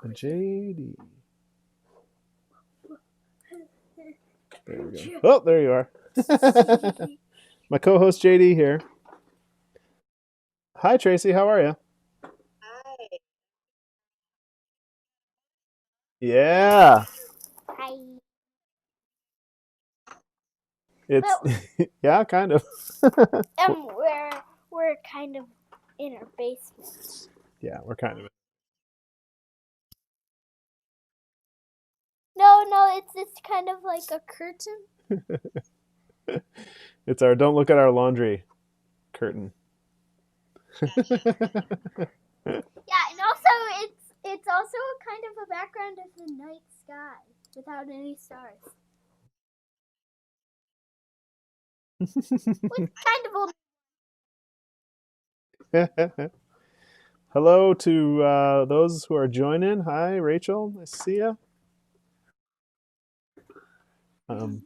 And JD. There we go. Oh, there you are. My co-host JD here. Hi, Tracy. How are you? Yeah. Hi. It's yeah, kind of. We're kind of in our basement. Yeah, we're kind of. No, it's kind of like a curtain. It's our don't look at our laundry curtain. Yeah, and also it's also a kind of a background of the night sky without any stars. Which kind of Hello to those who are joining. Hi, Rachel. Nice to see you. Um,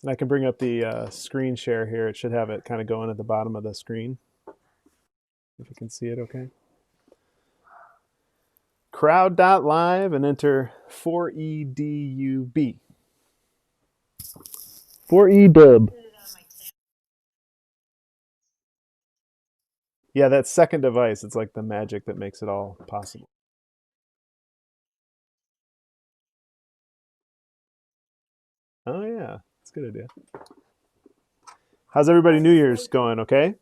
and I can bring up the screen share here. It should have it kind of going at the bottom of the screen. If you can see it, okay. Crowd.live and enter 4EDUB. 4EDUB. Yeah, that second device, it's like the magic that makes it all possible. Oh, yeah. That's a good idea. How's everybody New Year's going, okay?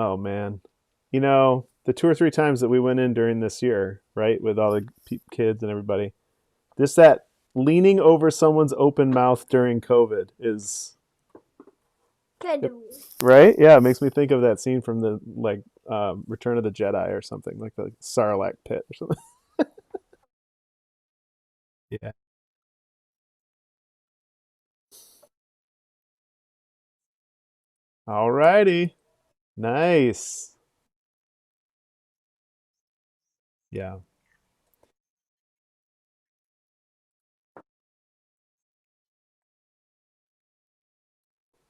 Oh, man. You know, the two or three times that we went in during this year, right, with all the kids and everybody, just that leaning over someone's open mouth during COVID is kind of weird. right. Yeah, it makes me think of that scene from the Return of the Jedi or something, like the Sarlacc pit or something. Yeah. All righty. Nice. Yeah.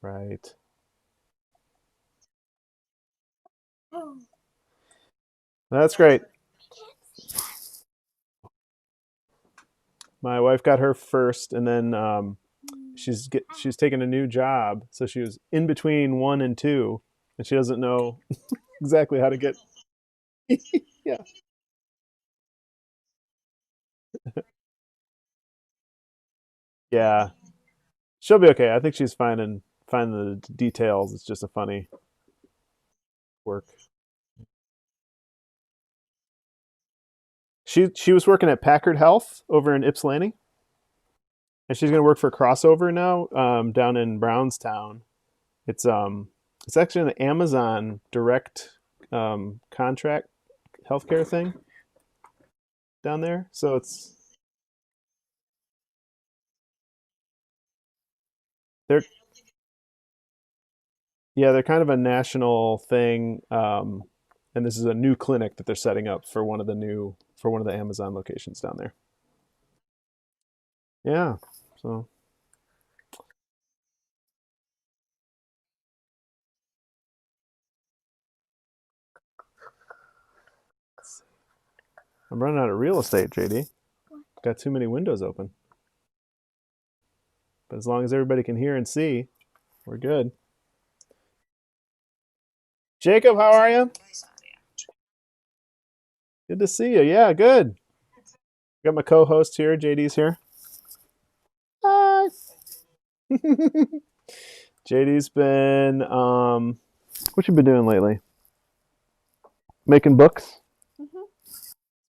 Right. That's great. My wife got her first, and then she's taking a new job, so she was in between one and two, and she doesn't know exactly how to get. Yeah. Yeah. She'll be okay. I think she's finding the details. It's just a funny work. She was working at Packard Health over in Ypsilanti, and she's going to work for Crossover now down in Brownstown. It's it's actually an Amazon direct contract healthcare thing down there. So it's they're yeah, they're kind of a national thing, and this is a new clinic that they're setting up for one of the Amazon locations down there. Yeah, so I'm running out of real estate, JD. Got too many windows open. But as long as everybody can hear and see, we're good. Jacob, how are you? Good to see you. Yeah, good. Got my co-host here. JD's here. Hi. JD's been what you been doing lately? Making books? Mhm.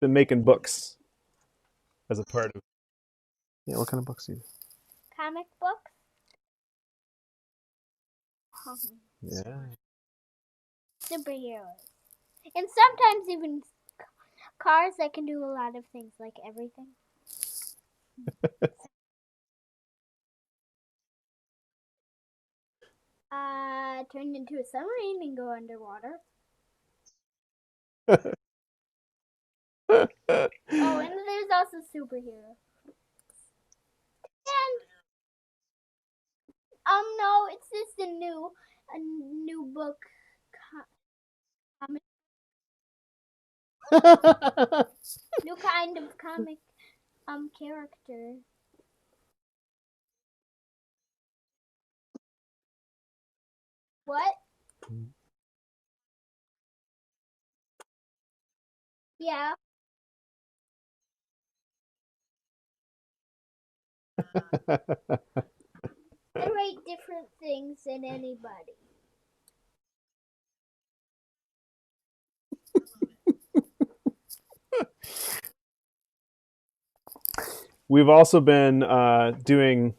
Been making books as a part of. Yeah, what kind of books do you do? Comic books. Yeah. Superheroes. And sometimes even cars that can do a lot of things, like everything. Turn into a submarine and go underwater. Oh, and there's also superhero. And no, it's just a new book comic, new kind of comic character. What? Yeah, I write different things than anybody. We've also been doing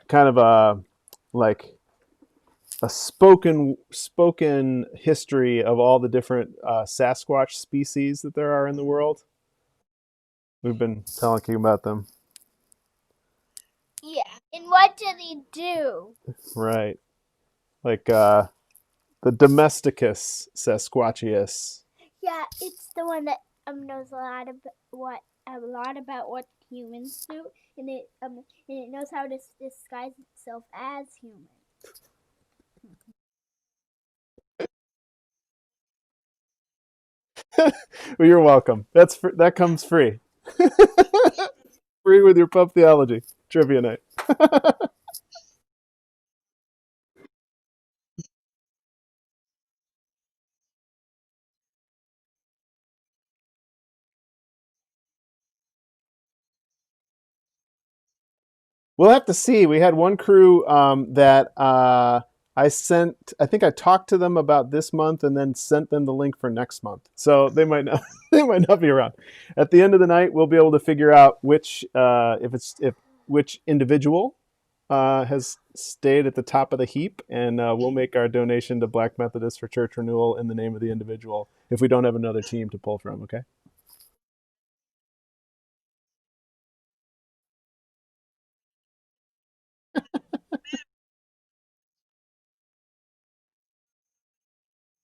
kind of a like a spoken history of all the different Sasquatch species that there are in the world. We've been talking about them, Yeah, and what do they do? right? Like the Domesticus Sasquatchius. Yeah, it's the one that knows a lot about what humans do, and it knows how to disguise itself as human. Well, you're welcome. That comes free, free with your pub theology trivia night. We'll have to see. We had one crew that I sent. I think I talked to them about this month and then sent them the link for next month. So they might not. They might not be around. At the end of the night, we'll be able to figure out which if which individual has stayed at the top of the heap, and we'll make our donation to Black Methodist for church renewal in the name of the individual. If we don't have another team to pull from, okay.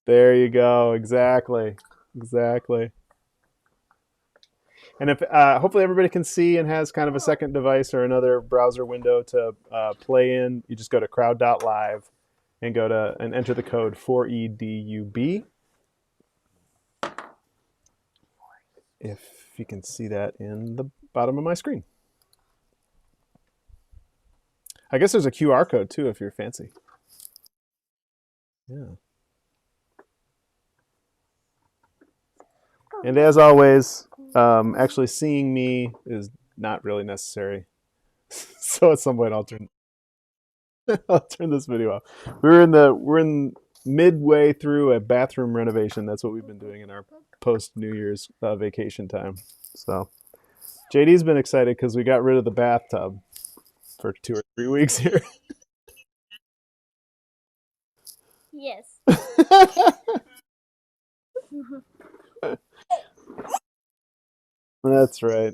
There you go. Exactly. Exactly. And if hopefully everybody can see and has kind of a second device or another browser window to play in, you just go to crowd.live and go to and enter the code 4EDUB. If you can see that in the bottom of my screen. I guess there's a QR code too if you're fancy. Yeah. And as always, actually seeing me is not really necessary. So at some point I'll turn this video off. We're in midway through a bathroom renovation. That's what we've been doing in our post New Year's vacation time. So JD's been excited because we got rid of the bathtub for 2 or 3 weeks here. Yes. That's right.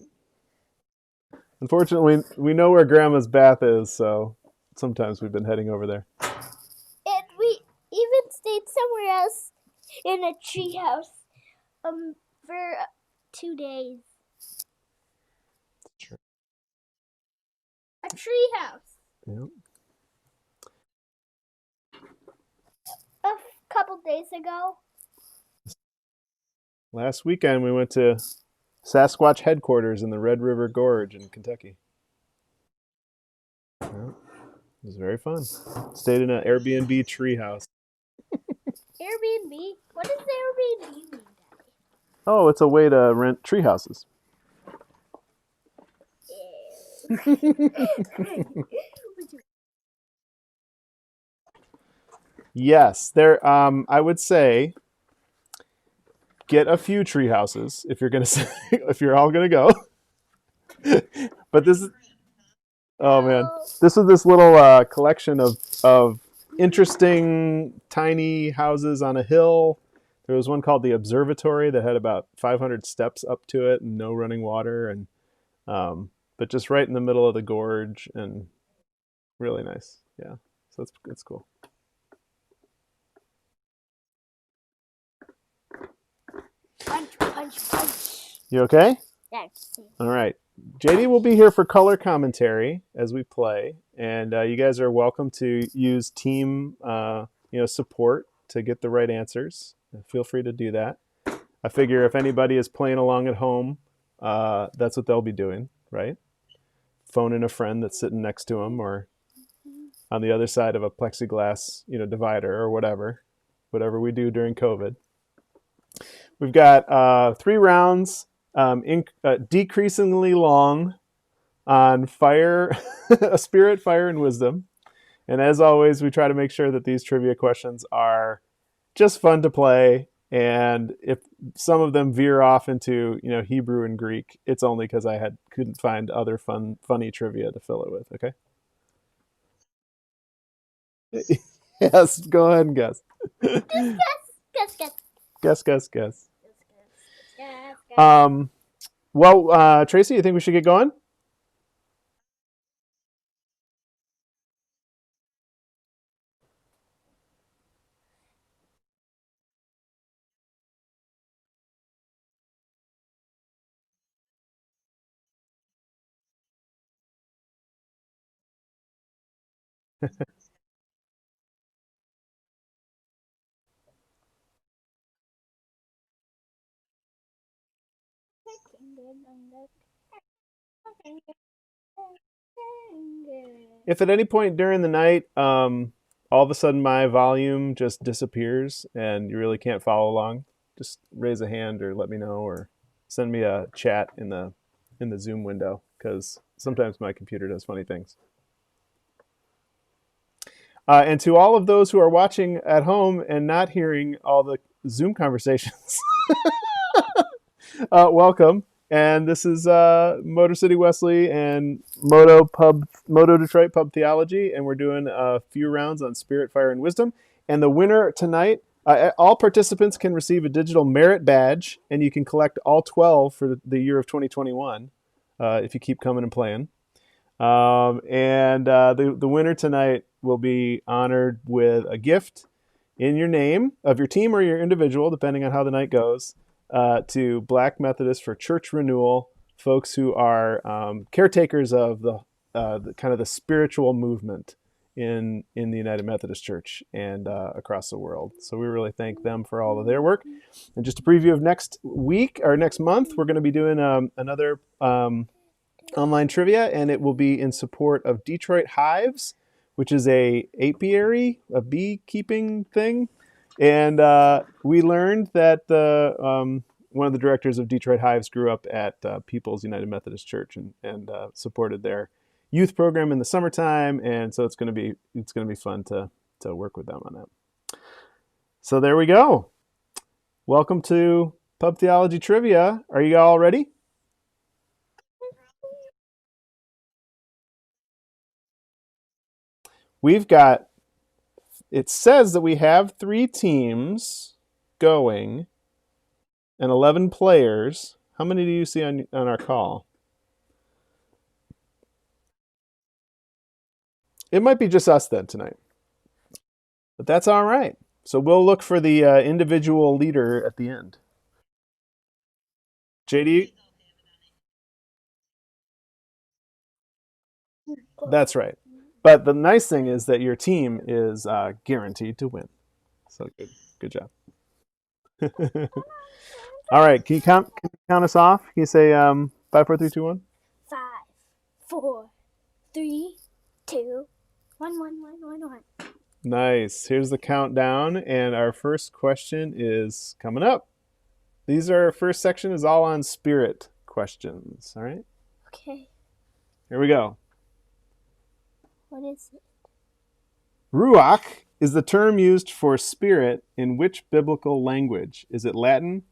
Unfortunately, we know where Grandma's bath is, so sometimes we've been heading over there. And we even stayed somewhere else in a treehouse for 2 days. Sure. A treehouse. Yeah. A couple days ago. Last weekend we went to Sasquatch headquarters in the Red River Gorge in Kentucky. Yeah, it was very fun. Stayed in an Airbnb treehouse. Airbnb? What does Airbnb mean, Daddy? Oh, it's a way to rent tree houses. Yes, there. I would say get a few tree houses if you're gonna if you're all gonna go. But this is oh man, this is this little collection of interesting tiny houses on a hill. There was one called the Observatory that had about 500 steps up to it and no running water, and but just right in the middle of the gorge and really nice. Yeah, so it's cool. punch, punch. You okay? That's All right. JD will be here for color commentary as we play, and you guys are welcome to use team, support to get the right answers. Feel free to do that. I figure if anybody is playing along at home, that's what they'll be doing, right? Phoning a friend that's sitting next to them, or on the other side of a plexiglass, divider, or whatever we do during COVID. We've got 3 rounds, decreasingly long on fire, a spirit, fire, and wisdom. And as always, we try to make sure that these trivia questions are just fun to play. And if some of them veer off into Hebrew and Greek, it's only because I couldn't find other funny trivia to fill it with. Okay. Yes, go ahead and guess. guess. Guess. Well, Tracy, you think we should get going? If at any point during the night, all of a sudden my volume just disappears and you really can't follow along, just raise a hand or let me know, or send me a chat in the Zoom window, because sometimes my computer does funny things. And to all of those who are watching at home and not hearing all the Zoom conversations, welcome. And this is Motor City Wesley and Moto Detroit Pub Theology, and we're doing a few rounds on Spirit, Fire, and Wisdom. And the winner tonight, all participants can receive a digital merit badge, and you can collect all 12 for the year of 2021 if you keep coming and playing. And the winner tonight will be honored with a gift in your name of your team or your individual, depending on how the night goes, to Black Methodists for Church Renewal, folks who are caretakers of the kind of the spiritual movement in the United Methodist Church and across the world. So we really thank them for all of their work. And just a preview of next week or next month, we're going to be doing another online trivia, and it will be in support of Detroit Hives, which is a beekeeping thing. And we learned that one of the directors of Detroit Hives grew up at People's United Methodist Church and supported their youth program in the summertime, and so it's going to be fun to work with them on that. So there we go. Welcome to Pub Theology Trivia. Are you all ready? It says that we have 3 teams going and 11 players. How many do you see on our call? It might be just us then tonight, but that's all right. So we'll look for the individual leader at the end. JD? That's right. But the nice thing is that your team is guaranteed to win. So good job. All right, can you count us off? Can you say 5, 4, 3, 2, 1? 5, 4, 3, 2, 1, 1, 1, 1, 1. Nice. Here's the countdown, and our first question is coming up. Our first section is all on spirit questions. All right. Okay. Here we go. What is it? Ruach is the term used for spirit in which biblical language? Is it Latin,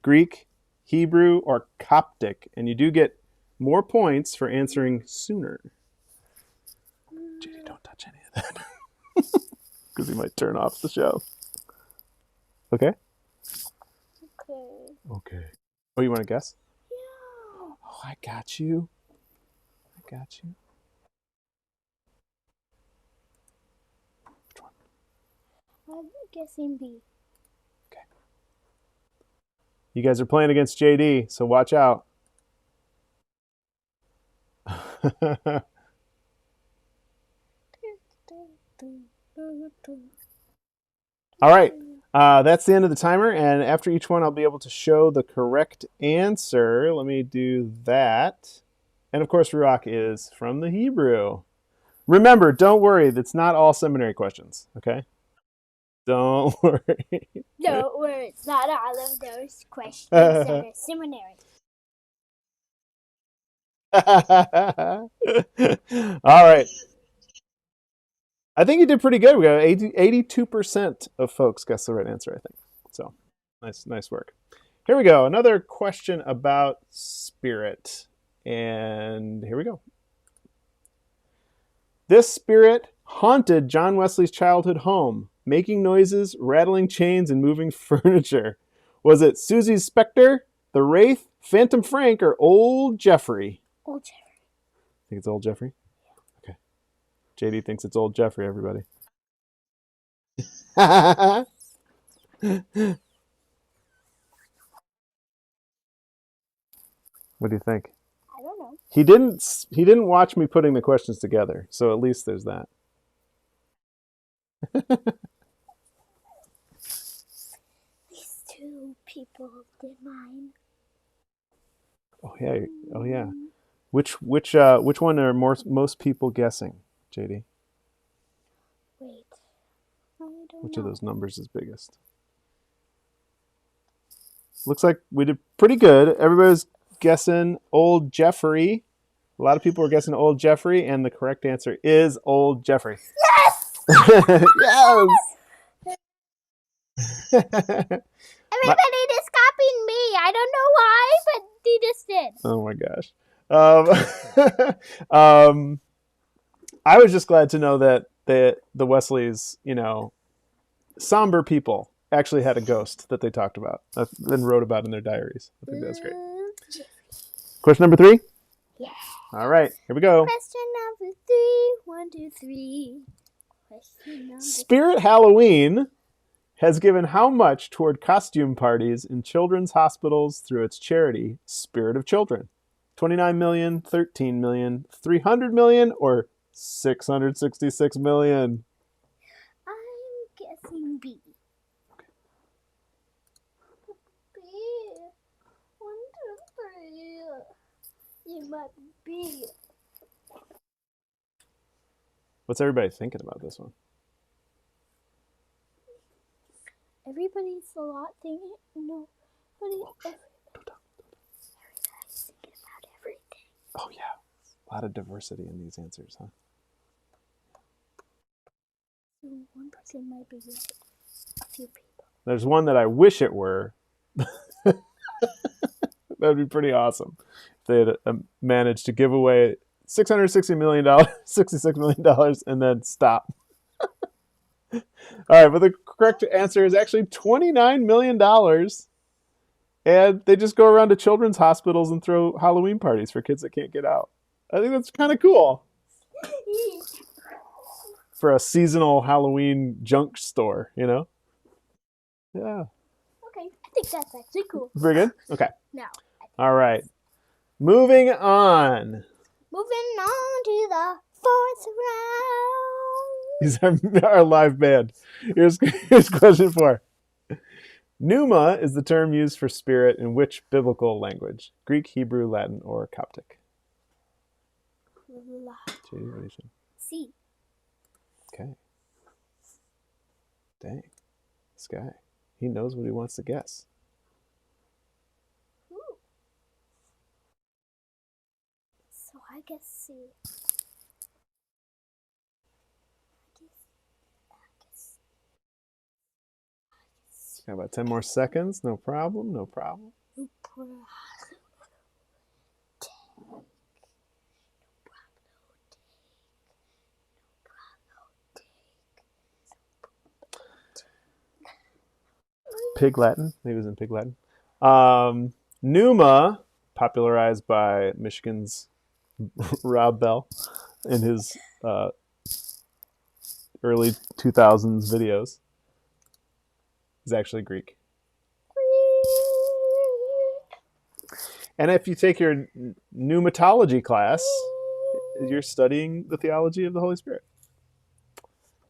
Greek, Hebrew, or Coptic? And you do get more points for answering sooner. Judy, don't touch any of that. Because he might turn off the show. Okay? Okay. Oh, you want to guess? Yeah. Oh, I got you. Which one? I'm guessing B. Okay. You guys are playing against JD, so watch out. All right. That's the end of the timer, and after each one, I'll be able to show the correct answer. Let me do that. And of course, Ruach is from the Hebrew. Remember, don't worry. That's not all seminary questions, okay? Don't worry. Don't worry, it's not all of those questions that are seminary. All right. I think you did pretty good. We got 82% of folks guessed the right answer, I think. So nice work. Here we go. Another question about spirit. And here we go. This spirit haunted John Wesley's childhood home, making noises, rattling chains, and moving furniture. Was it Susie's specter, the Wraith, Phantom Frank, or Old Jeffrey? Old Jeffrey. Think it's Old Jeffrey? Okay. JD thinks it's Old Jeffrey, everybody. What do you think? I don't know. He didn't watch me putting the questions together, so at least there's that. These two people did mine. Oh yeah. Which one are most people guessing, JD? Wait. I don't Which know. of those numbers is biggest? Looks like we did pretty good. Everybody's guessing Old Jeffrey. A lot of people are guessing Old Jeffrey, and the correct answer is Old Jeffrey. Yes! Yes! Everybody just copied me. I don't know why, but they just did. Oh my gosh. I was just glad to know that the Wesleys, somber people, actually had a ghost that they talked about and wrote about in their diaries. I think that's great. Question number 3? Yeah. All right, here we go. Question number 3. 1, 2, 3. Question number Spirit Halloween has given how much toward costume parties in children's hospitals through its charity, Spirit of Children? 29 million, 13 million, 300 million, or 666 million? I'm guessing B. B. 1, 2, 3. You might be. What's everybody thinking about this one? Everybody's a lot thinking. No. Everybody's thinking about everything. Oh yeah, a lot of diversity in these answers, huh? So one person might be right. A few people. There's one that I wish it were. That'd be pretty awesome if they had managed to give away $660 million, $66 million, and then stop. All right, but the correct answer is actually $29 million. And they just go around to children's hospitals and throw Halloween parties for kids that can't get out. I think that's kind of cool. For a seasonal Halloween junk store, Yeah. Okay, I think that's actually cool. Very good? Okay. Now, All right. Moving on. moving on to the 4th round. These are our live band. Here's question 4. Pneuma is the term used for spirit in which biblical language? Greek, Hebrew, Latin, or Coptic? JD, what do you think? C. Okay. Dang. This guy. He knows what he wants to guess. Ooh. So I guess C. Got about 10 more seconds. No problem. No problem. Pig Latin. Maybe it was in Pig Latin. Pneuma, popularized by Michigan's Rob Bell in his early 2000s videos, is actually Greek. And if you take your pneumatology class, you're studying the theology of the Holy Spirit.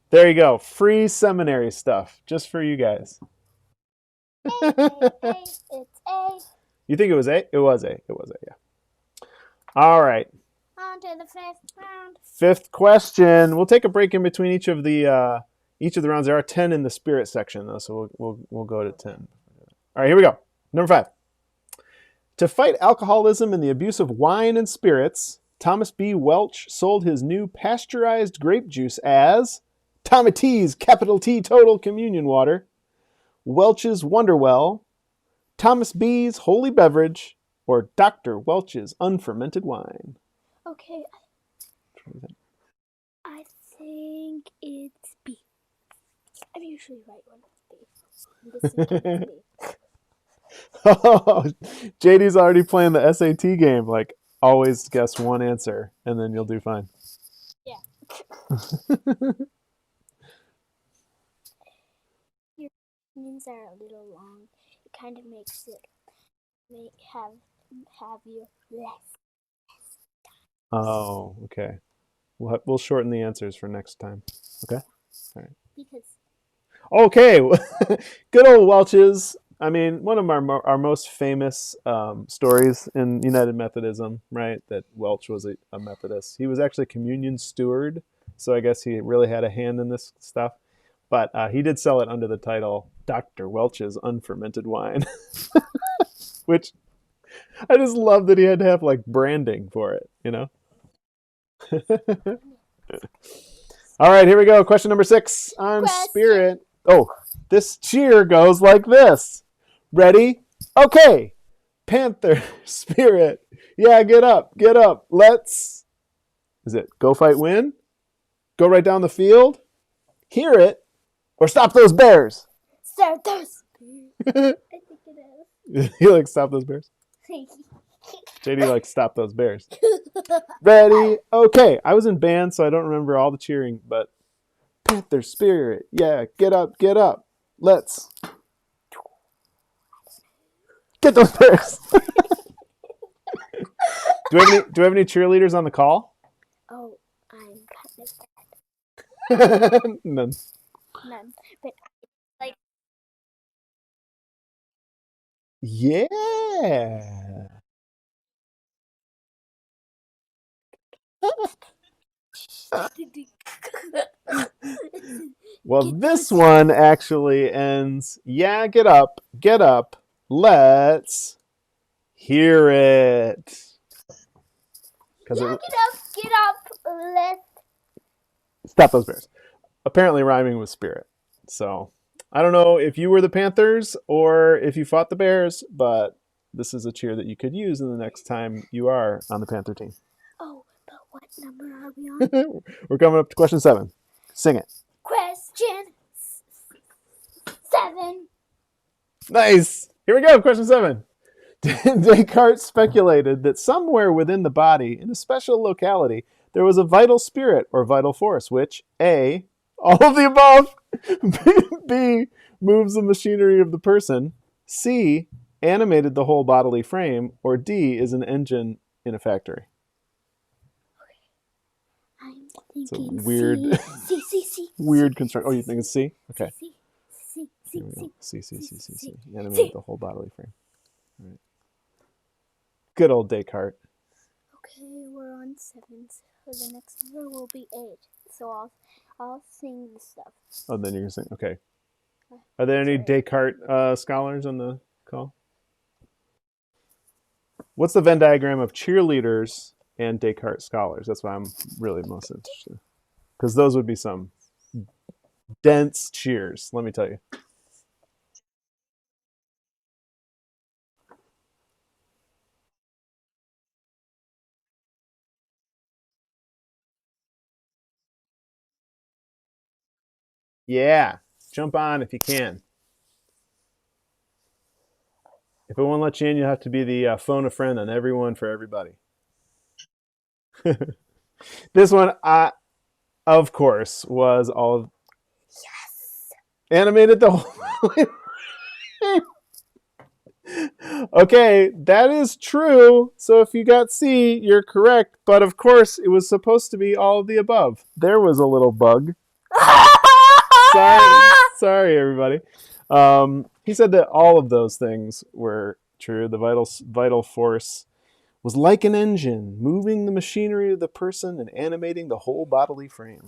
There you go. Free seminary stuff just for you guys. It's A. You think it was A? It was A. It was A, yeah. All right. On to the 5th round. Fifth question. We'll take a break in between each of the rounds. There are 10 in the spirit section, though, so we'll go to 10. All right, here we go. Number 5. To fight alcoholism and the abuse of wine and spirits, Thomas B. Welch sold his new pasteurized grape juice as Tommy T's capital T total communion water, Welch's Wonderwell, Thomas B's Holy Beverage, or Dr. Welch's unfermented wine. Okay. I think it's B. I usually write one with B. This is B. Oh, JD's already playing the SAT game. Like, always guess one answer, and then you'll do fine. Yeah. Your opinions are a little long. It kind of makes it have you less. Oh, okay. We'll shorten the answers for next time. Okay. All right. Because. Okay. Good old Welch's. I mean, one of our most famous stories in United Methodism, right? That Welch was a Methodist. He was actually communion steward, so I guess he really had a hand in this stuff. But he did sell it under the title Dr. Welch's Unfermented Wine, which I just love that he had to have like branding for it, you know? All right, here we go. Question number 6 on spirit. Oh, this cheer goes like this. Ready? Okay. Panther, spirit. Yeah, get up, get up. Let's. Is it go fight win? Go right down the field? Hear it? Or stop those bears? Stop those bears. I think it is. You like stop those bears? JD likes stop those bears. Ready? Okay. I was in band, so I don't remember all the cheering, but Panther spirit. Yeah, get up, get up. Let's get those bears. Do we have any cheerleaders on the call? Oh, I'm kind of bad. None. None. But like. Yeah. Well, this one actually ends, yeah, get up, let's hear it. Yeah, get up, let's stop those bears. Apparently rhyming with spirit. So I don't know if you were the Panthers or if you fought the Bears, but this is a cheer that you could use in the next time you are on the Panther team. Oh, but what number are we on? We're coming up to question 7. Sing it. Question 7. Nice. Here we go. Question 7. Descartes speculated that somewhere within the body, in a special locality, there was a vital spirit or vital force, which A, all of the above, B, moves the machinery of the person, C, animated the whole bodily frame, or D, is an engine in a factory. I'm thinking it's a weird, weird construct. Oh, you think it's C? Okay. Here we go. C. Animated the whole bodily frame. All right. Good old Descartes. Okay, we're on 7. So the next number will be 8. So I'll sing the stuff. Oh, then you're gonna sing. Okay. Are there any Descartes scholars on the call? What's the Venn diagram of cheerleaders and Descartes scholars? That's why I'm really most interested, because those would be some dense cheers. Let me tell you. Yeah, jump on if you can. If it won't let you in, you'll have to be the phone a friend on everyone for everybody. This one, of course, was all of animated the whole. Okay, that is true. So if you got C, you're correct. But of course, it was supposed to be all of the above. There was a little bug. Sorry, everybody. He said that all of those things were true. The vital force was like an engine, moving the machinery of the person and animating the whole bodily frame.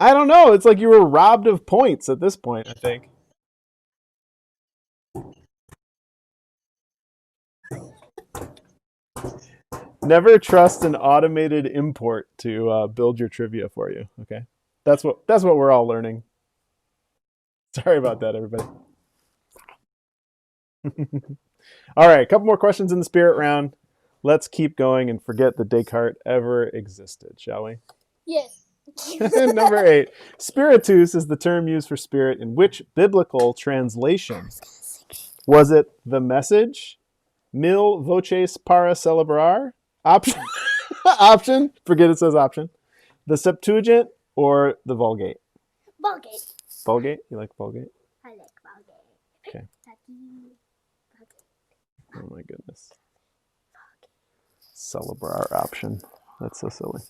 I don't know. It's like you were robbed of points at this point, I think. Never trust an automated import to build your trivia for you. Okay, that's what we're all learning. Sorry about that, everybody. All right, a couple more questions in the spirit round. Let's keep going and forget that Descartes ever existed, shall we? Yes. Number 8. Spiritus is the term used for spirit in which biblical translation? Was it the message? Mil voces para celebrar? Option. Option. Forget it says option. The Septuagint or the Vulgate? Vulgate. Vulgate? You like Vulgate? I like Vulgate. Okay. Oh my goodness. Celebrar option. That's so silly.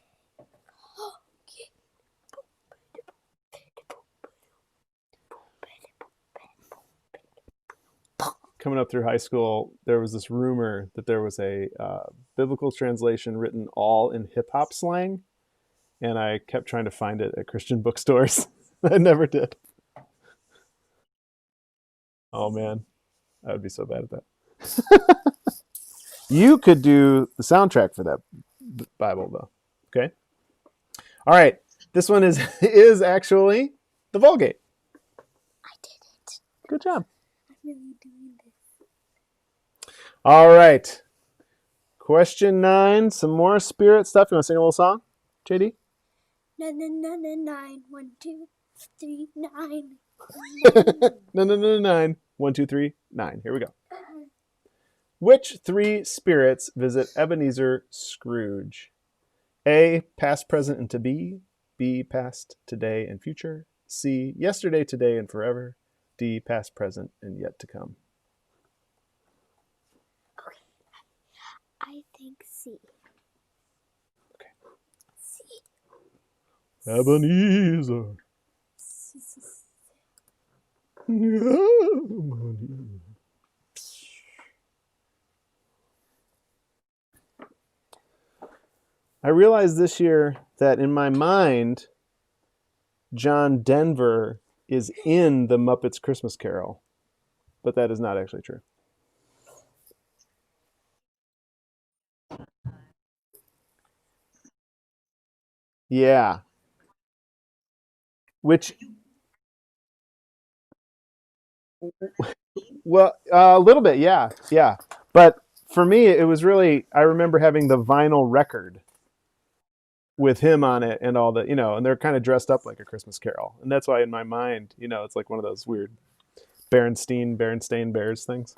Coming up through high school, there was this rumor that there was a biblical translation written all in hip hop slang, and I kept trying to find it at Christian bookstores. I never did. Oh man, I would be so bad at that. You could do the soundtrack for that Bible, though. Okay. All right. This one is actually the Vulgate. I did it. Good job. I'm really doing this. All right. Question 9. Some more spirit stuff. You want to sing a little song, JD? 9, 1, 2, 3, 9. No. 9. 1, 2, 3, 9. Here we go. Which 3 spirits visit Ebenezer Scrooge? A. Past, present, and to be. B. Past, today, and future. C. Yesterday, today, and forever. D. Past, present, and yet to come. Okay. I think C. Okay. C. Ebenezer. I realized this year that in my mind, John Denver is in the Muppets Christmas Carol, but that is not actually true. Yeah. Which, well, a little bit, yeah, yeah. But for me, it was really, I remember having the vinyl record with him on it and all that, and they're kind of dressed up like a Christmas Carol. And that's why in my mind, it's like one of those weird Berenstain Bears things.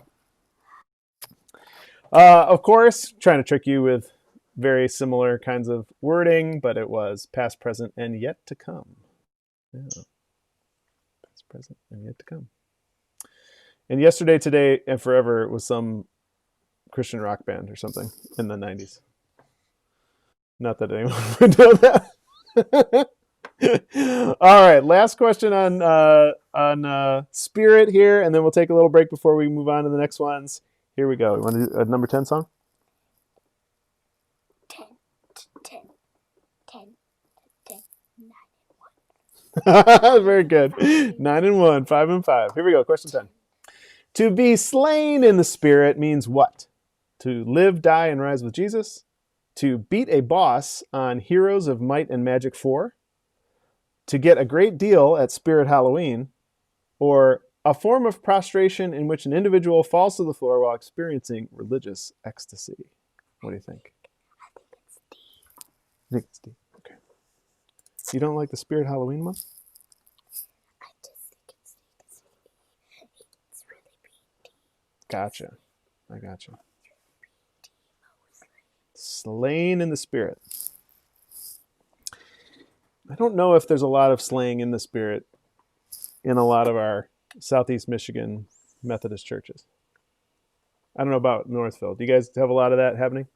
Of course, trying to trick you with very similar kinds of wording, but it was past, present, and yet to come. Yeah. Past, present, and yet to come. And yesterday, today, and forever was some Christian rock band or something in the 90s. Not that anyone would know that. All right, last question on spirit here, and then we'll take a little break before we move on to the next ones. Here we go. You want to do a number 10 song? 10, 10, 10, 10, 9 and 1. Very good. 9 and 1, 5 and 5. Here we go. Question 10. To be slain in the spirit means what? To live, die, and rise with Jesus? To beat a boss on Heroes of Might and Magic 4? To get a great deal at Spirit Halloween? Or a form of prostration in which an individual falls to the floor while experiencing religious ecstasy? What do you think? I think it's D. Okay. You don't like the Spirit Halloween one? I just think it's really being D. Gotcha. I gotcha. Slain in the spirit. I don't know if there's a lot of slaying in the spirit in a lot of our Southeast Michigan Methodist churches. I don't know about Northville. Do you guys have a lot of that happening?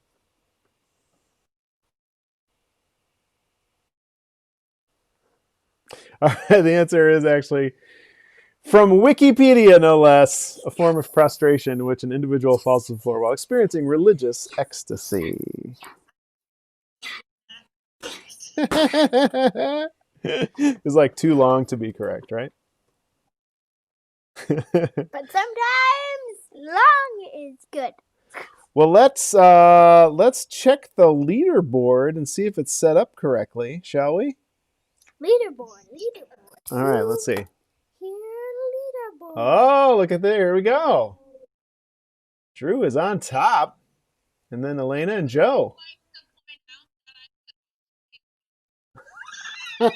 All right, the answer is actually from Wikipedia, no less, a form of prostration in which an individual falls to the floor while experiencing religious ecstasy. It's like too long to be correct, right? But sometimes long is good. Well, let's check the leaderboard and see if it's set up correctly, shall we? Leaderboard. All right, let's see. Here, leaderboard. Oh, look at there. Here we go. Drew is on top, and then Elena and Joe. Who's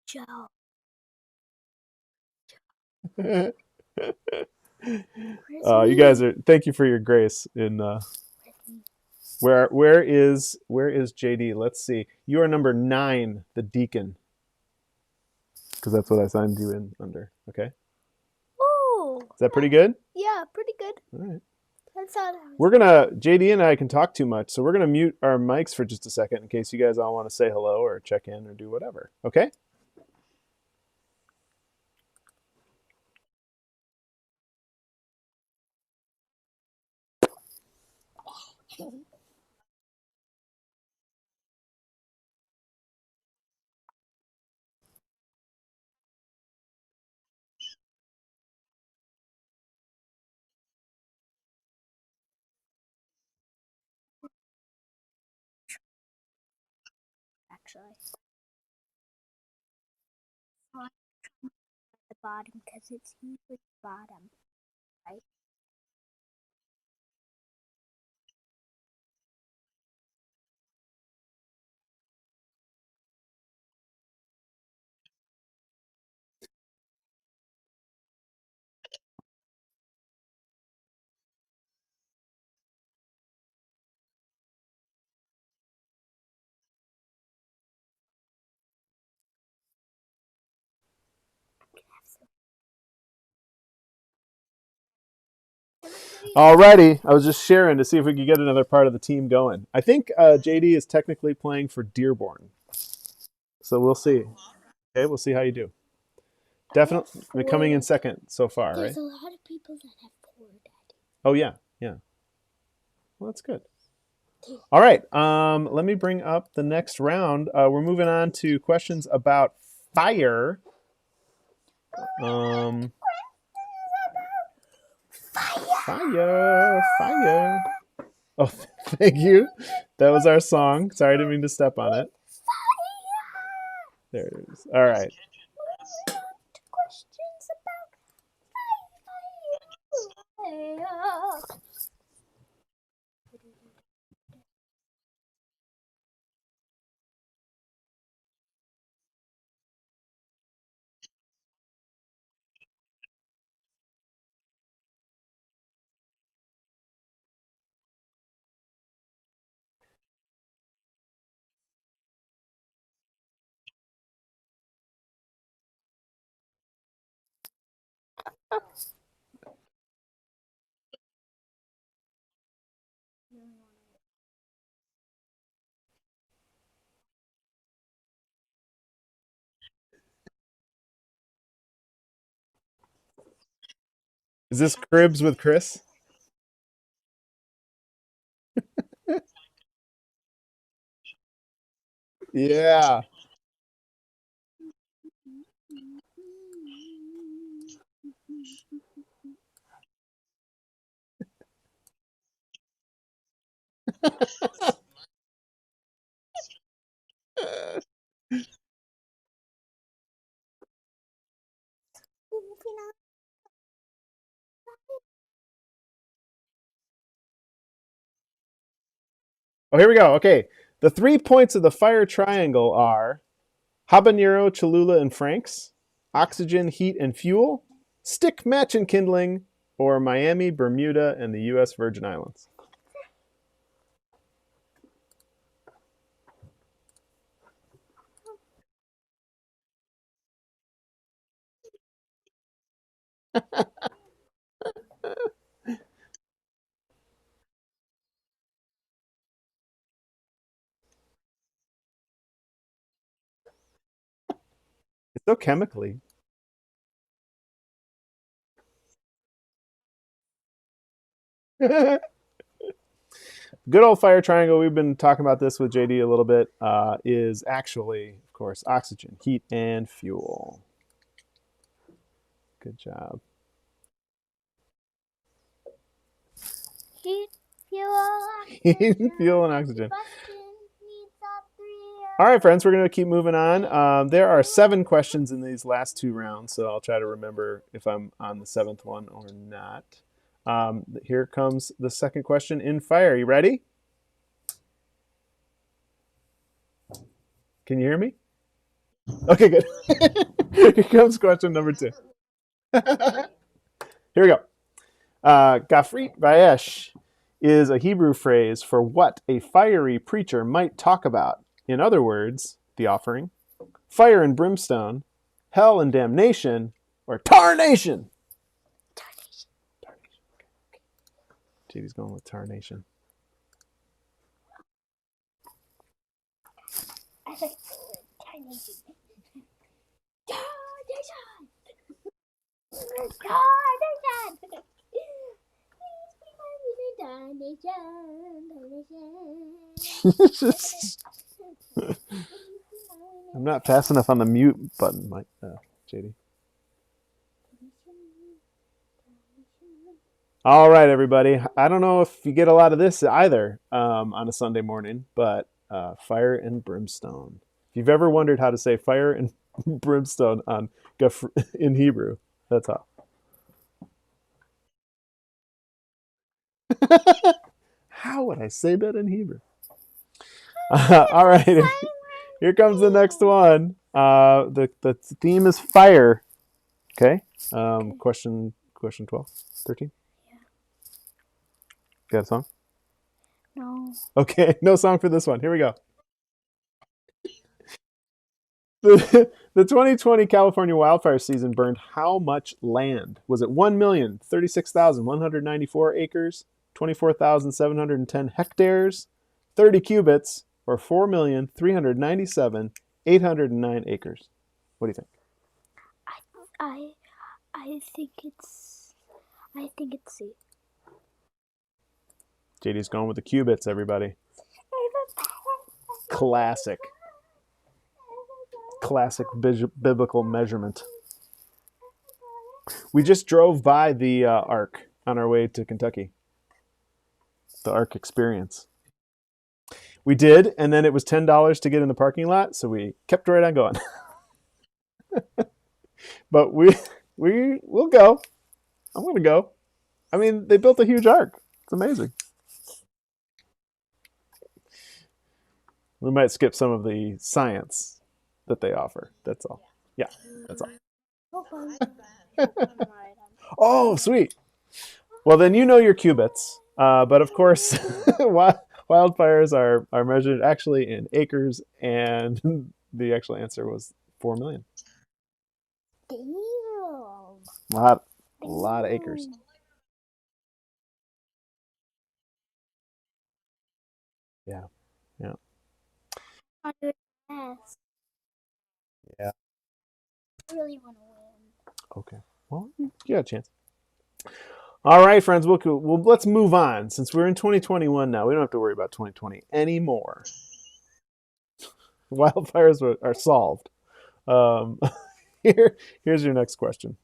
Joe? You guys are. Thank you for your grace in. Where is JD? Let's see. You are number 9, the deacon, because that's what I signed you in under. Okay. Oh. Is that pretty good? Yeah, pretty good. All right. That's all. We're gonna JD and I can talk too much, so we're gonna mute our mics for just a second in case you guys all want to say hello or check in or do whatever. Okay. Actually, at the bottom because it's usually the bottom, right? Alrighty. I was just sharing to see if we could get another part of the team going. I think JD is technically playing for Dearborn, so we'll see. Okay, we'll see how you do. Definitely coming in second so far, right? There's a lot of people that have poor daddy. Oh yeah, yeah. Well, that's good. All right. Let me bring up the next round. We're moving on to questions about fire. Fire. Oh, thank you. That was our song. Sorry, I didn't mean to step on it. There it is. All right. Questions about fire. Is this Cribs with Chris? Yeah. Oh, here we go. Okay. The 3 points of the fire triangle are habanero, Cholula, and Frank's, oxygen, heat, and fuel, stick, match, and kindling, or Miami, Bermuda, and the U.S. Virgin Islands. It's so chemically. Good old fire triangle. We've been talking about this with JD a little bit. Is actually, of course, oxygen, heat, and fuel. Good job. Heat, fuel, Heat, oxygen. fuel, and oxygen. Combustion needs all three. All right, friends, we're going to keep moving on. There are 7 questions in these last 2 rounds, so I'll try to remember if I'm on the 7th one or not. Here comes the second question in fire. You ready? Can you hear me? Okay, good. Here comes question number 2. Here we go. Gafrit Vayesh is a Hebrew phrase for what a fiery preacher might talk about. In other words, the offering, fire and brimstone, hell and damnation, or tarnation. Tarnation. JD's going with tarnation. I like tarnation. Tarnation. I'm not fast enough on the mute button, Mike. JD. All right, everybody. I don't know if you get a lot of this either on a Sunday morning, but fire and brimstone. If you've ever wondered how to say fire and brimstone in Hebrew, that's how. How would I say that in Hebrew? All right, here comes the next one. The theme is fire. Okay. Question 12, 13. Yeah. Got a song? No. Okay, no song for this one. Here we go. The 2020 California wildfire season burned how much land? Was it 1,036,194 acres, 24,710 hectares, 30 cubits, or 4,397,809 acres? What do you think? I think it's C. JD's going with the cubits, everybody. Classic biblical measurement. We just drove by the Ark on our way to Kentucky. The Ark Experience. We did, and then it was $10 to get in the parking lot, so we kept right on going. But we'll go. I'm going to go. I mean, they built a huge Ark. It's amazing. We might skip some of the science that they offer. That's all. Yeah, that's all. Oh, sweet. Well, then you know your cubits. But of course, wildfires are measured actually in acres, and the actual answer was 4 million. Damn. A lot of acres. Yeah. I Yeah. really want to win. Okay. Well, you got a chance. All right, friends. Well, let's move on. Since we're in 2021 now, we don't have to worry about 2020 anymore. Wildfires are solved. Here's your next question.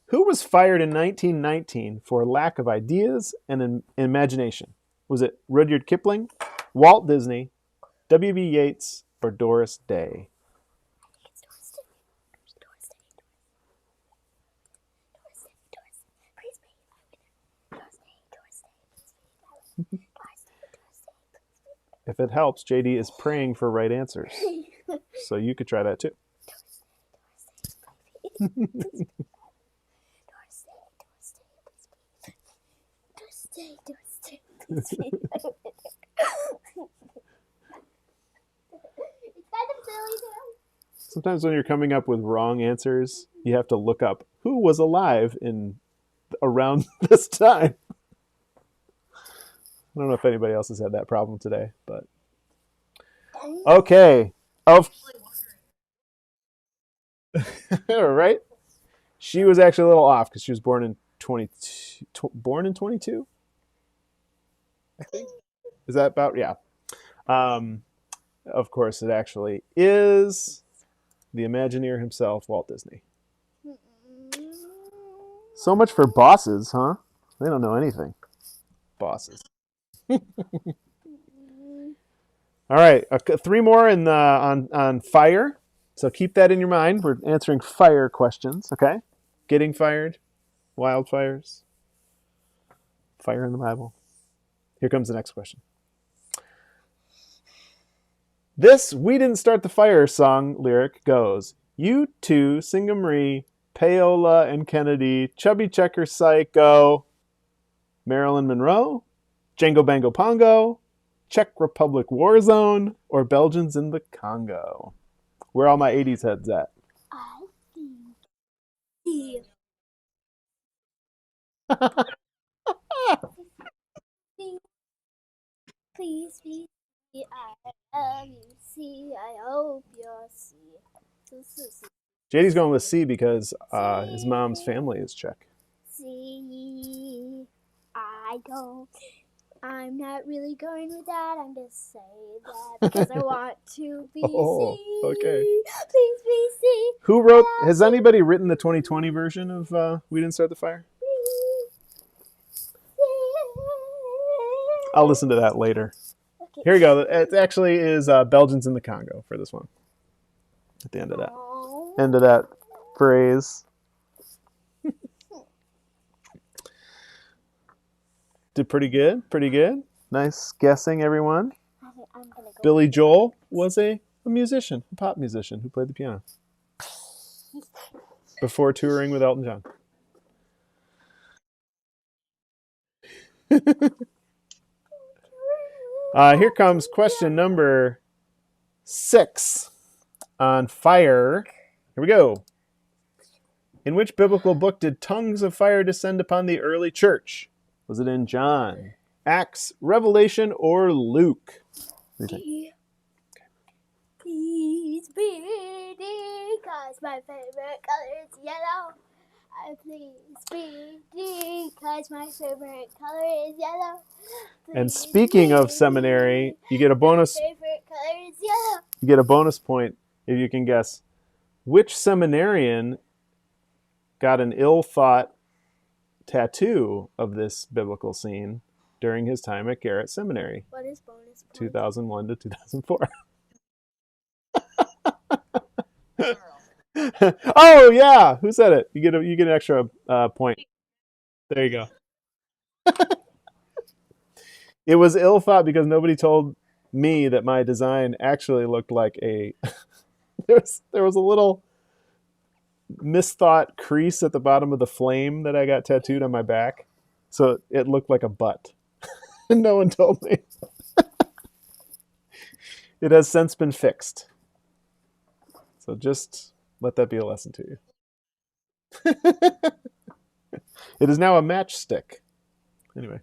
Who was fired in 1919 for lack of ideas and imagination? Was it Rudyard Kipling, Walt Disney, W.B. Yeats, or Doris Day? If it helps, JD is praying for right answers. So you could try that too. Sometimes when you're coming up with wrong answers, you have to look up who was alive in around this time. I don't know if anybody else has had that problem today, but okay. Of right, she was actually a little off because she was born in 22. I think is that about yeah. Um, of course, it actually is the Imagineer himself, Walt Disney. So much for bosses, huh? They don't know anything. Bosses. All right, three more in on fire. So keep that in your mind. We're answering fire questions. Okay, getting fired, wildfires, fire in the Bible. Here comes the next question. This "We Didn't Start the Fire" song lyric goes: "You two, Singamree, Paola and Kennedy, Chubby Checker Psycho, Marilyn Monroe, Django Bango Pongo, Czech Republic Warzone, or Belgians in the Congo." Where are all my 80s heads at? I think please, please, I love you. See, I hope you'll see. JD's going with C because his mom's family is Czech. See, I'm not really going with that. I'm just saying that because I want to be Oh, C. okay. Please be C. Who wrote? Has anybody written the 2020 version of "We Didn't Start the Fire"? I'll listen to that later. Okay. Here we go. It actually is Belgians in the Congo for this one. At the end of that. End of that phrase. Did pretty good. Pretty good. Nice guessing, everyone. I'm gonna go. Billy Joel was a musician, a pop musician who played the piano before touring with Elton John. Here comes question number 6 on fire. Here we go. In which biblical book did tongues of fire descend upon the early church? Was it in John, Acts, Revelation, or Luke? What do you think? Please be because my favorite color is yellow. Please be because my favorite color is yellow. And speaking of seminary, you get a bonus. My favorite color is yellow. You get a bonus point if you can guess which seminarian got an ill-thought tattoo of this biblical scene during his time at Garrett Seminary. What is bonus point? 2001 to 2004. Oh yeah, who said it? You get an extra point. There you go. It was ill thought because nobody told me that my design actually looked like a. there was a little misthought crease at the bottom of the flame that I got tattooed on my back, so it looked like a butt. And no one told me. It has since been fixed. So just let that be a lesson to you. It is now a matchstick. Anyway.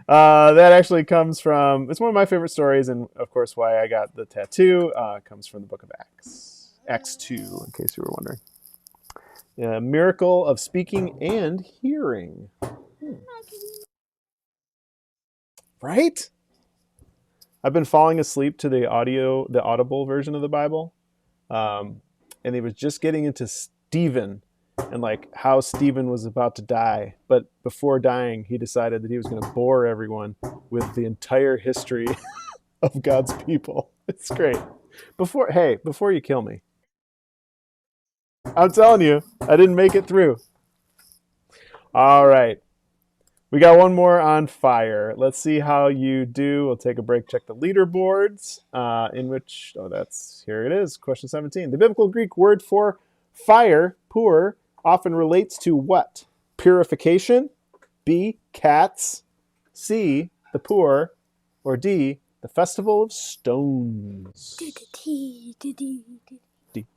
That actually comes from, it's one of my favorite stories, and of course why I got the tattoo comes from the book of Acts. Acts 2, in case you were wondering. Miracle of speaking and hearing. Right? I've been falling asleep to the audible version of the Bible. And he was just getting into Stephen and like how Stephen was about to die. But before dying, he decided that he was going to bore everyone with the entire history of God's people. It's great. Before you kill me. I'm telling you, I didn't make it through. All right. We got one more on fire. Let's see how you do. We'll take a break, check the leaderboards, here it is, question 17. The biblical Greek word for fire, pur, often relates to what? Purification, B, cats, C, the poor, or D, the festival of stones? D. Okay.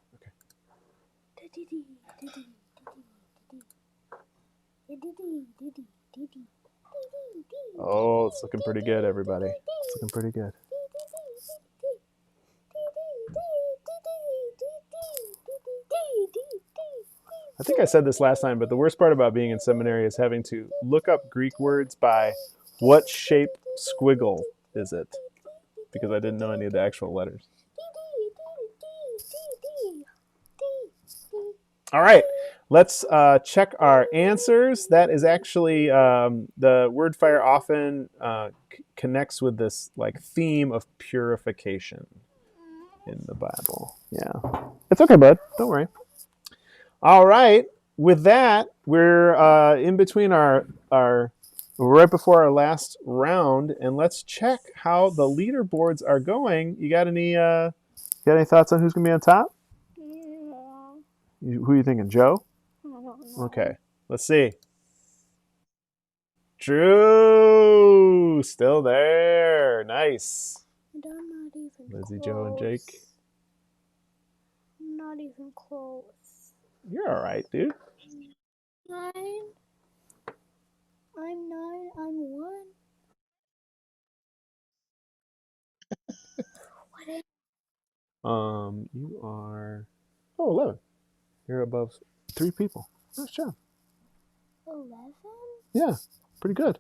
Oh, it's looking pretty good, everybody. It's looking pretty good. I think I said this last time, but the worst part about being in seminary is having to look up Greek words by what shape squiggle is it, because I didn't know any of the actual letters. All right, let's check our answers. That is actually the word fire often connects with this like theme of purification in the Bible. Yeah, it's okay, bud. Don't worry. All right. With that, we're in between our right before our last round, and let's check how the leaderboards are going. You got any thoughts on who's gonna be on top? Who are you thinking, Joe? Okay, let's see. Drew, still there. Nice. And I'm not even Lizzie, close. Joe, and Jake. I'm not even close. You're all right, dude. 9. I'm 9. I'm 1. What is You are 11. You're above 3 people. Nice job. 11? Yeah, pretty good.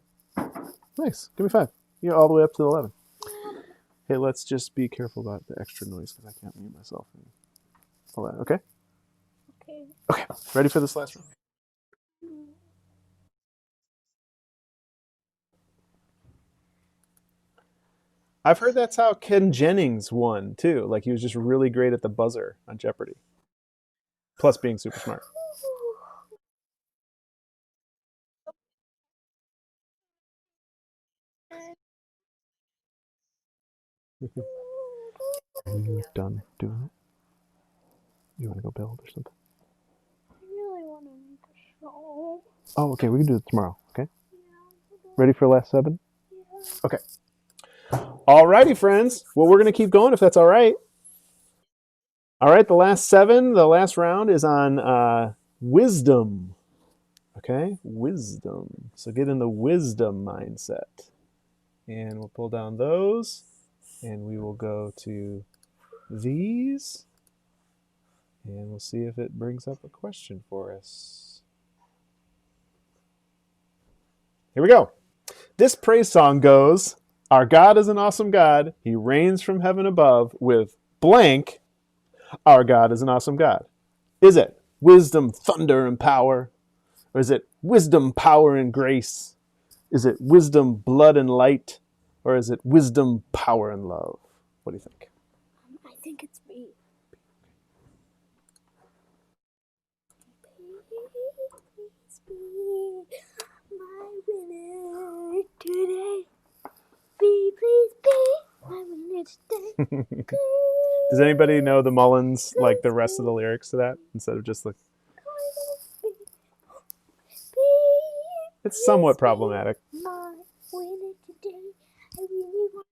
Nice. Give me 5. You're all the way up to 11. Hey, let's just be careful about the extra noise because I can't mute myself. And all that. Okay? Okay. Okay. Ready for this last round? I've heard that's how Ken Jennings won, too. Like, he was just really great at the buzzer on Jeopardy. Plus being super smart. Are you done doing it? You want to go build or something? I really want to make a show. Oh, okay. We can do it tomorrow. Okay? Ready for last 7? Yeah. Okay. Alrighty, friends. Well, we're going to keep going if that's all right. All right. The last 7, the last round is on wisdom. Okay? Wisdom. So get in the wisdom mindset. And we'll pull down those. And we will go to these. And we'll see if it brings up a question for us. Here we go. This praise song goes, our God is an awesome God. He reigns from heaven above with blank. Our God is an awesome God. Is it wisdom, thunder, and power? Or is it wisdom, power, and grace? Is it wisdom, blood, and light? Or is it wisdom, power, and love? What do you think? I think it's me. Please be my winner today. Please be my winner today. Does anybody know the Mullins, like the rest of the lyrics to that instead of just the... It's somewhat problematic. My winner today. I really want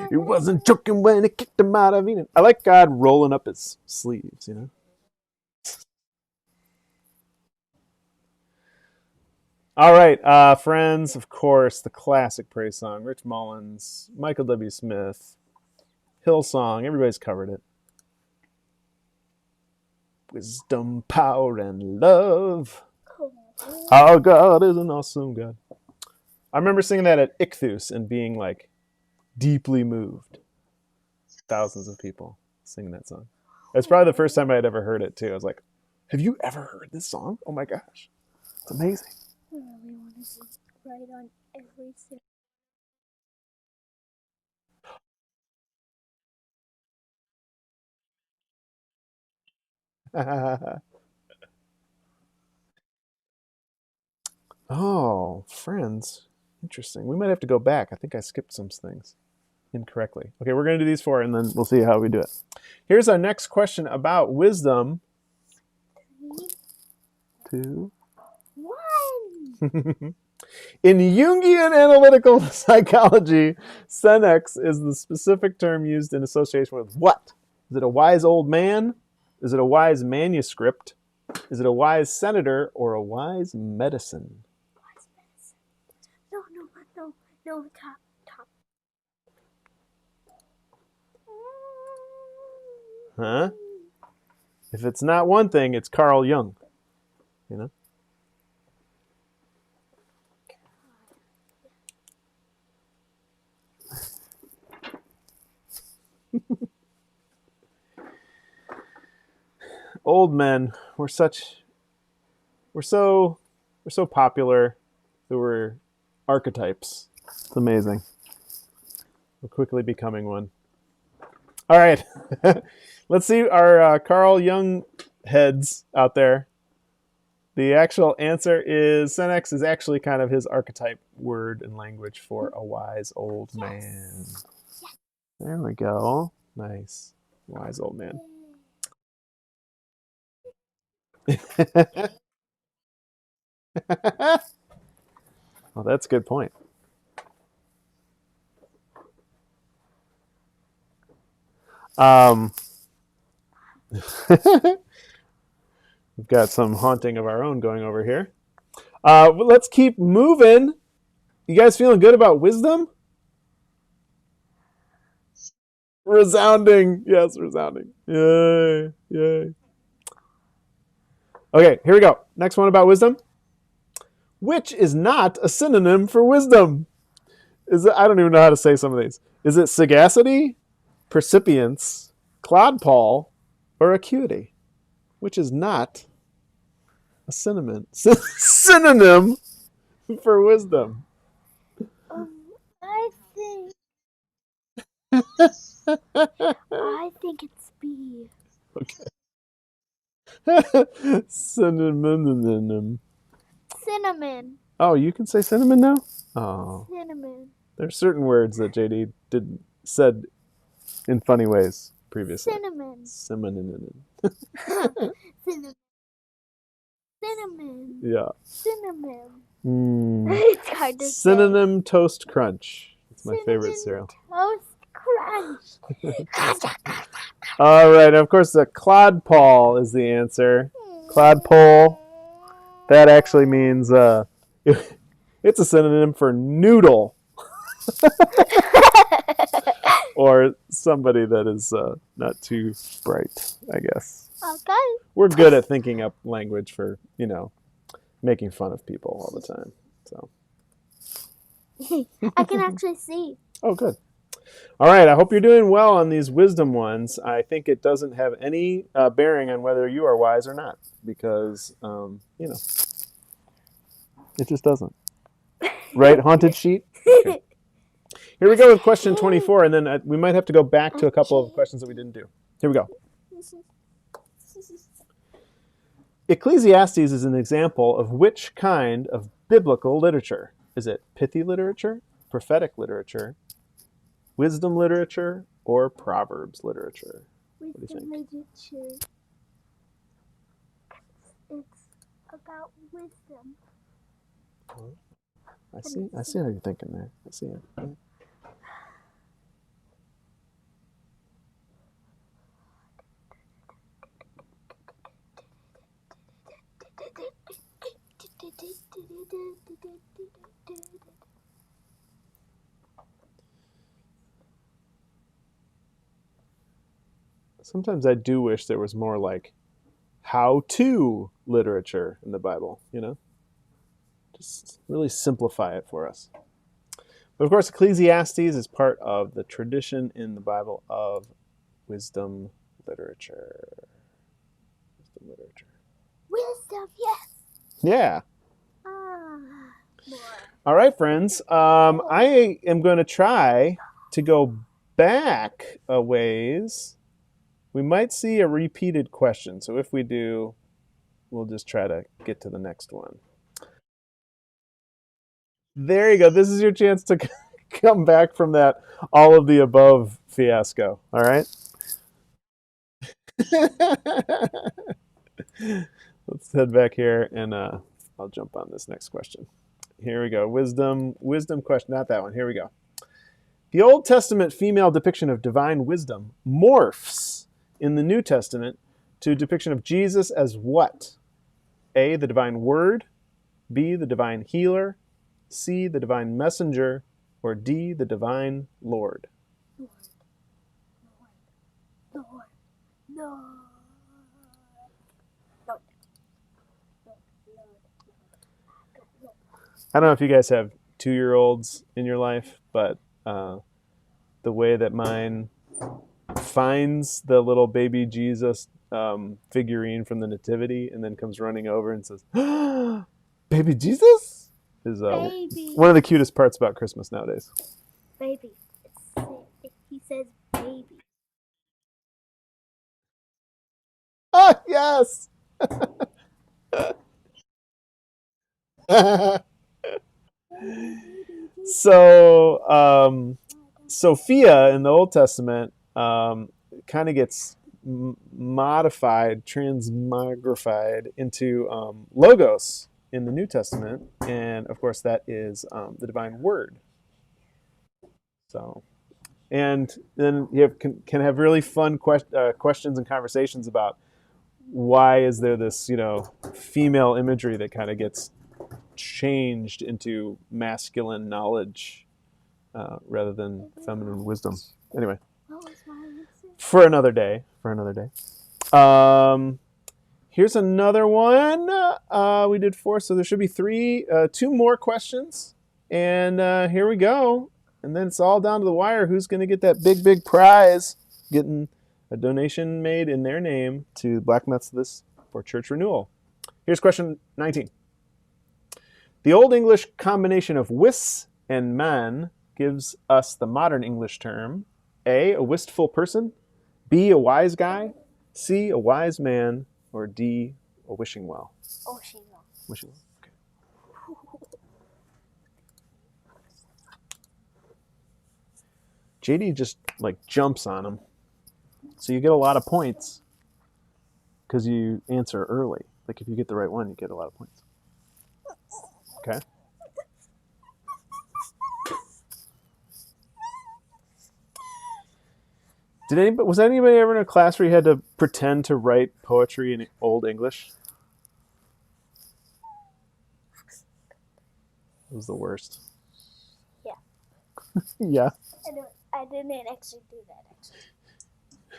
He wasn't joking when he kicked him out of Eden. I like God rolling up his sleeves, you know? All right, friends, of course, the classic praise song, Rich Mullins, Michael W. Smith, Hillsong, everybody's covered it. Wisdom, power, and love. Our God is an awesome God. I remember singing that at Ichthus and being like deeply moved. Thousands of people singing that song. It's probably the first time I had ever heard it too. I was like, have you ever heard this song? Oh my gosh. It's amazing. I really want to be right on every single. Oh, friends. Interesting. We might have to go back. I think I skipped some things incorrectly. Okay, we're going to do these 4 and then we'll see how we do it. Here's our next question about wisdom. 3, 2. 1. In Jungian analytical psychology, senex is the specific term used in association with what? Is it a wise old man? Is it a wise manuscript? Is it a wise senator or a wise medicine? No, top. Huh? If it's not one thing, it's Carl Jung. You know? Old men, we're so popular that we're archetypes. It's amazing. We're quickly becoming one. All right. Let's see our Carl Jung heads out there. The actual answer is Senex is actually kind of his archetype word and language for a wise old man. There we go. Nice. Wise old man. Well, that's a good point. We've got some haunting of our own going over here. Let's keep moving. You guys feeling good about wisdom? Resounding. Yes, resounding. Yay. Yay. Okay, here we go. Next one about wisdom. Which is not a synonym for wisdom? I don't even know how to say some of these. Is it sagacity, percipience, clodpole, or acuity? Which is not a synonym for wisdom. I think it's B. Okay. Cinnamon. Oh, you can say cinnamon now? Oh. Cinnamon. There's certain words that JD said in funny ways previously. Cinnamon. Cinnamon. Cinnamon. Yeah. Cinnamon. It's hard to Synonym Toast Crunch. It's my favorite Cinnamon cereal. Toast Crunch. All right. Of course, the clodpole is the answer. Clodpole. That actually means it's a synonym for noodle. Or somebody that is not too bright, I guess. Okay. We're good at thinking up language for, making fun of people all the time. So I can actually see. Oh, good. All right. I hope you're doing well on these wisdom ones. I think it doesn't have any bearing on whether you are wise or not, because it just doesn't. Right, haunted sheet? Okay. Here we go with question 24, and then we might have to go back to a couple of questions that we didn't do. Here we go. Ecclesiastes is an example of which kind of biblical literature? Is it pithy literature, prophetic literature, wisdom literature, or Proverbs literature? What do you think? Literature. It's about wisdom. I see how you're thinking there. I see it. Yeah. Sometimes I do wish there was more like how-to literature in the Bible, Just really simplify it for us. But of course, Ecclesiastes is part of the tradition in the Bible of wisdom literature. Wisdom literature. Wisdom, yes. Yeah. More. All right, friends. I am going to try to go back a ways. We might see a repeated question. So if we do, we'll just try to get to the next one. There you go. This is your chance to come back from that all of the above fiasco. All right? Let's head back here and I'll jump on this next question. Here we go. Wisdom question. Not that one. Here we go. The Old Testament female depiction of divine wisdom morphs in the New Testament to a depiction of Jesus as what? A, the divine word, B, the divine healer, C, the divine messenger, or D, the divine Lord? Lord, Lord, Lord, Lord, Lord. I don't know if you guys have 2-year-olds in your life, but the way that mine finds the little baby Jesus figurine from the Nativity and then comes running over and says, "Baby Jesus," is Baby, one of the cutest parts about Christmas nowadays. baby. He says baby. Ah, yes. So Sophia in the Old Testament kind of gets modified, transmogrified into logos in the New Testament, and of course that is the divine word. So, and then you can have really fun questions and conversations about why is there this female imagery that kind of gets changed into masculine knowledge rather than feminine wisdom. Anyway, for another day. For another day. Here's another one. We did 4, so there should be 3. 2 more questions, and here we go. And then it's all down to the wire. Who's going to get that big prize? Getting a donation made in their name to Black Methodists for church renewal. Here's question 19. The Old English combination of wis and man gives us the modern English term A, wistful person, B, a wise guy, C, a wise man, or D, a wishing well. Wishing well. Wishing well. Okay. JD just jumps on them, so you get a lot of points because you answer early. If you get the right one, you get a lot of points. Okay. Was anybody ever in a class where you had to pretend to write poetry in Old English? It was the worst. Yeah. Yeah. I didn't actually do that,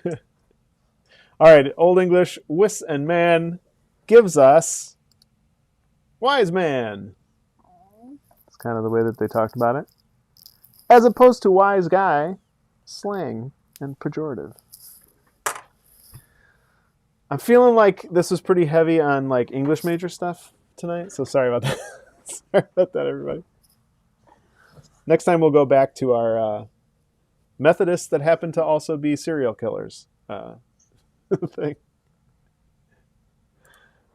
actually. All right, Old English, wis and man gives us wise man. It's kind of the way that they talked about it. As opposed to wise guy, slang and pejorative. I'm feeling like this was pretty heavy on English major stuff tonight, so sorry about that. Sorry about that, everybody. Next time we'll go back to our Methodists that happen to also be serial killers thing.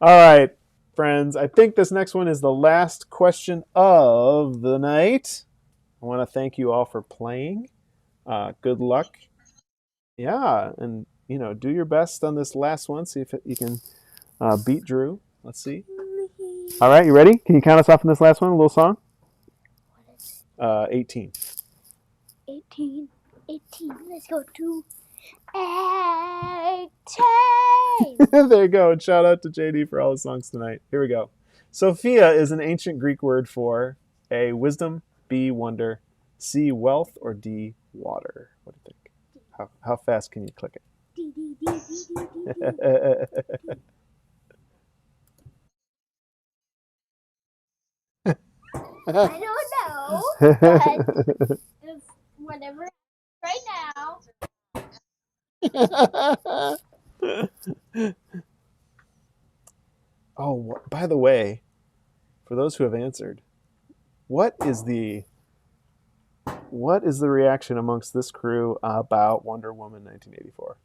All right, friends. I think this next one is the last question of the night. I want to thank you all for playing. Good luck. Yeah, and do your best on this last one. See if you can beat Drew. Let's see. All right, you ready? Can you count us off in this last one? A little song? 18. 18. Let's go to 18. There you go. And shout out to JD for all the songs tonight. Here we go. Sophia is an ancient Greek word for A, wisdom, B, wonder, C, wealth, or D, water. What do you think? How fast can you click it? I don't know, but just whatever right now. Oh, by the way, for those who have answered, what is the reaction amongst this crew about Wonder Woman 1984?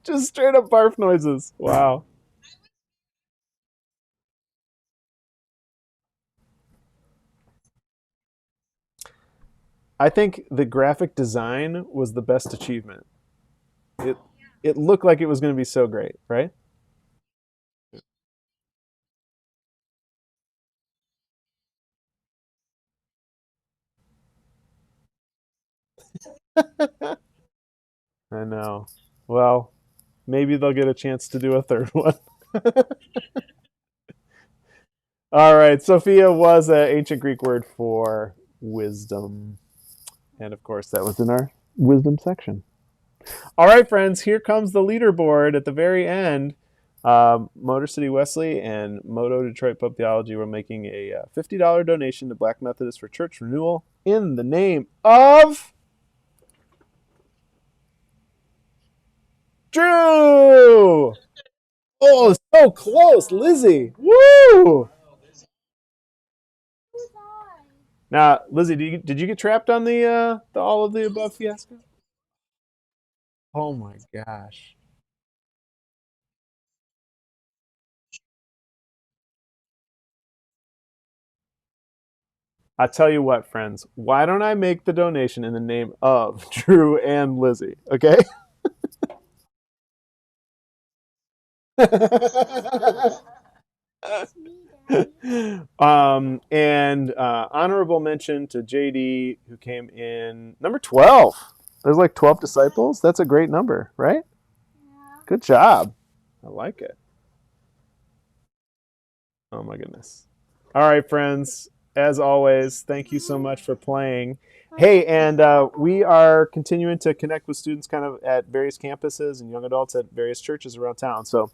Just straight up barf noises. Wow. I think the graphic design was the best achievement. It looked like it was going to be so great, right? I know. Well, maybe they'll get a chance to do a third one. All right. Sophia was an ancient Greek word for wisdom. And of course, that was in our wisdom section. All right, friends, here comes the leaderboard at the very end. Motor City Wesley and Moto Detroit Pub Theology were making a $50 donation to Black Methodists for church renewal in the name of Drew. Oh, so close, Lizzie. Woo! Who's on? Now, Lizzie, did you get trapped on the all of the above fiasco? Oh my gosh. I tell you what, friends, why don't I make the donation in the name of Drew and Lizzie? Okay. It's me, Daddy. And honorable mention to JD, who came in number 12. There's like 12 disciples. That's a great number, right? Yeah. Good job. I like it. Oh my goodness. All right, friends. As always, thank you so much for playing. Hey, and we are continuing to connect with students kind of at various campuses and young adults at various churches around town. So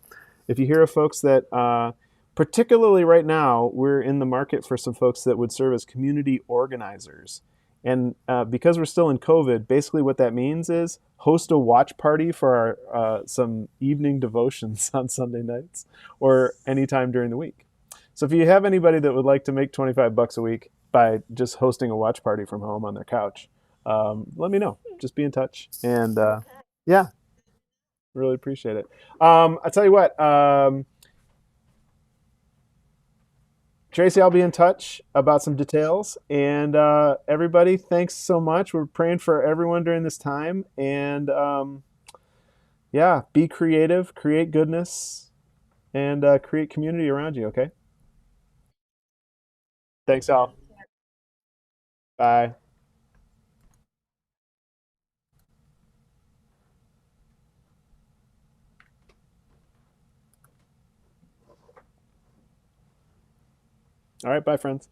if you hear of folks that, particularly right now, we're in the market for some folks that would serve as community organizers. And because we're still in COVID, basically what that means is host a watch party for our, some evening devotions on Sunday nights or anytime during the week. So if you have anybody that would like to make 25 bucks a week by just hosting a watch party from home on their couch, let me know. Just be in touch. And yeah, really appreciate it. I tell you what, Tracy, I'll be in touch about some details. And everybody, thanks so much. We're praying for everyone during this time. And yeah, be creative, create goodness, and create community around you, okay? Thanks, Al. Bye. All right, bye, friends.